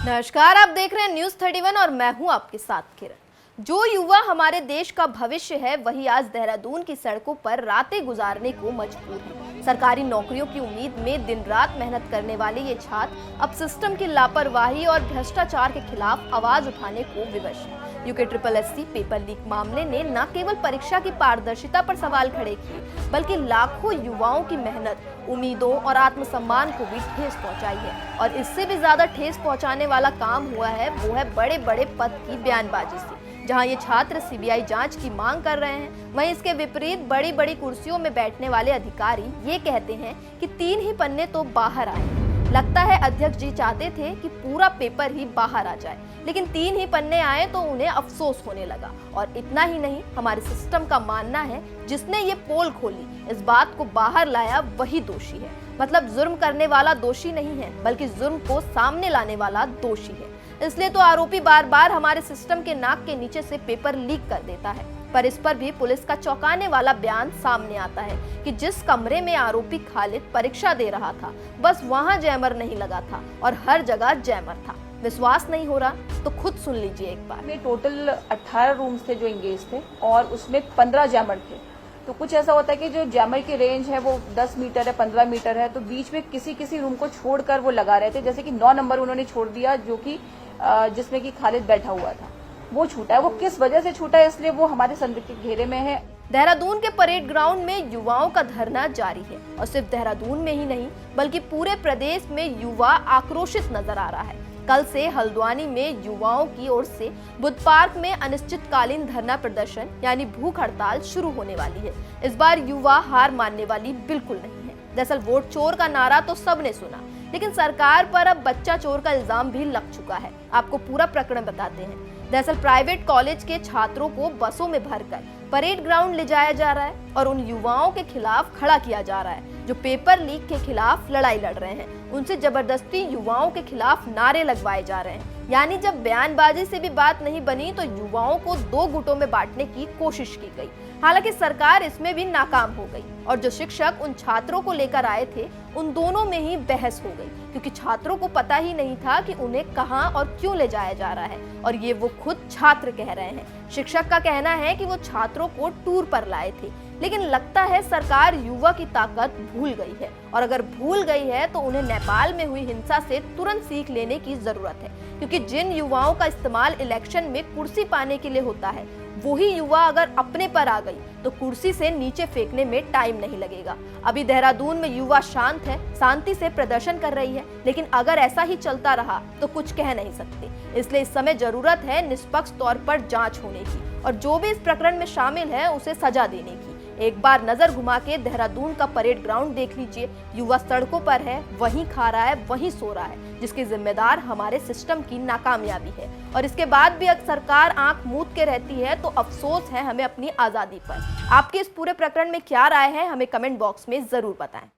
नमस्कार, आप देख रहे हैं न्यूज़ 31 और मैं हूं आपके साथ किरण। जो युवा हमारे देश का भविष्य है वही आज देहरादून की सड़कों पर रातें गुजारने को मजबूर है। सरकारी नौकरियों की उम्मीद में दिन रात मेहनत करने वाले ये छात्र अब सिस्टम की लापरवाही और भ्रष्टाचार के खिलाफ आवाज उठाने को विवश है। यूके-SSC पेपर लीक मामले ने न केवल परीक्षा की पारदर्शिता पर सवाल खड़े किए बल्कि लाखों युवाओं की मेहनत, उम्मीदों और आत्मसम्मान को भी ठेस पहुंचाई है। और इससे भी ज्यादा ठेस पहुंचाने वाला काम हुआ है वो है बड़े बड़े पद की बयानबाजी से। जहां ये छात्र सीबीआई जांच की मांग कर रहे हैं, वहीं इसके विपरीत बड़ी बड़ी कुर्सियों में बैठने वाले अधिकारी ये कहते हैं कि 3 ही पन्ने तो बाहर आए। लगता है अध्यक्ष जी चाहते थे कि पूरा पेपर ही बाहर आ जाए, लेकिन 3 ही पन्ने आए तो उन्हें अफसोस होने लगा। और इतना ही नहीं, हमारे सिस्टम का मानना है जिसने ये पोल खोली, इस बात को बाहर लाया वही दोषी है। मतलब जुर्म करने वाला दोषी नहीं है बल्कि जुर्म को सामने लाने वाला दोषी है। इसलिए तो आरोपी बार बार हमारे सिस्टम के नाक के नीचे से पेपर लीक कर देता है। पर इस पर भी पुलिस का चौंकाने वाला बयान सामने आता है कि जिस कमरे में आरोपी खालिद परीक्षा दे रहा था बस वहां जैमर नहीं लगा था और हर जगह जैमर था। विश्वास नहीं हो रहा तो खुद सुन लीजिए एक बार। में टोटल 18 रूम्स थे जो इंगेज थे और उसमें 15 जैमर थे। तो कुछ ऐसा होता है कि जो जैमर की रेंज है वो 10 मीटर है, 15 मीटर है, तो बीच में किसी रूम को छोड़कर वो लगा रहे थे। जैसे कि 9 नंबर उन्होंने छोड़ दिया जो कि जिसमें कि खालिद बैठा हुआ था, वो छूटा है। वो किस वजह से छूटा है इसलिए वो हमारे संदिग्ध के घेरे में है। देहरादून के परेड ग्राउंड में युवाओं का धरना जारी है और सिर्फ देहरादून में ही नहीं बल्कि पूरे प्रदेश में युवा आक्रोशित नजर आ रहा है। कल से हल्द्वानी में युवाओं की ओर से बुद्ध पार्क में अनिश्चितकालीन धरना प्रदर्शन यानी भूख हड़ताल शुरू होने वाली है। इस बार युवा हार मानने वाली बिल्कुल नहीं है। दरअसल वोट चोर का नारा तो सबने सुना, लेकिन सरकार पर अब बच्चा चोर का इल्जाम भी लग चुका है। आपको पूरा प्रकरण बताते हैं। दरअसल प्राइवेट कॉलेज के छात्रों को बसों में भरकर परेड ग्राउंड ले जाया जा रहा है और उन युवाओं के खिलाफ खड़ा किया जा रहा है जो पेपर लीक के खिलाफ लड़ाई लड़ रहे हैं। उनसे जबरदस्ती युवाओं के खिलाफ नारे लगवाए जा रहे हैं। यानी जब बयानबाजी से भी बात नहीं बनी तो युवाओं को 2 गुटों में बांटने की कोशिश की गई। हालांकि सरकार इसमें भी नाकाम हो गई और जो शिक्षक उन छात्रों को लेकर आए थे उन दोनों में ही बहस हो गई, क्योंकि छात्रों को पता ही नहीं था कि उन्हें कहां और क्यों ले जाया जा रहा है। और ये वो खुद छात्र कह रहे हैं। शिक्षक का कहना है कि वो छात्रों को टूर पर लाए थे, लेकिन लगता है सरकार युवा की ताकत भूल गई है। और अगर भूल गई है तो उन्हें नेपाल में हुई हिंसा से तुरंत सीख लेने की जरूरत है, क्योंकि जिन युवाओं का इस्तेमाल इलेक्शन में कुर्सी पाने के लिए होता है वही युवा अगर अपने पर आ गई तो कुर्सी से नीचे फेंकने में टाइम नहीं लगेगा। अभी देहरादून में युवा शांत है, शांति से प्रदर्शन कर रही है, लेकिन अगर ऐसा ही चलता रहा तो कुछ कह नहीं सकते। इसलिए इस समय जरूरत है निष्पक्ष तौर पर जांच होने की और जो भी इस प्रकरण में शामिल है उसे सजा देने की। एक बार नजर घुमा के देहरादून का परेड ग्राउंड देख लीजिए। युवा सड़कों पर है, वहीं खा रहा है, वहीं सो रहा है, जिसकी जिम्मेदार हमारे सिस्टम की नाकामयाबी है। और इसके बाद भी अगर सरकार आंख मूंद के रहती है तो अफसोस है हमें अपनी आजादी पर। आपके इस पूरे प्रकरण में क्या राय है हमें कमेंट बॉक्स में जरूर बताएं।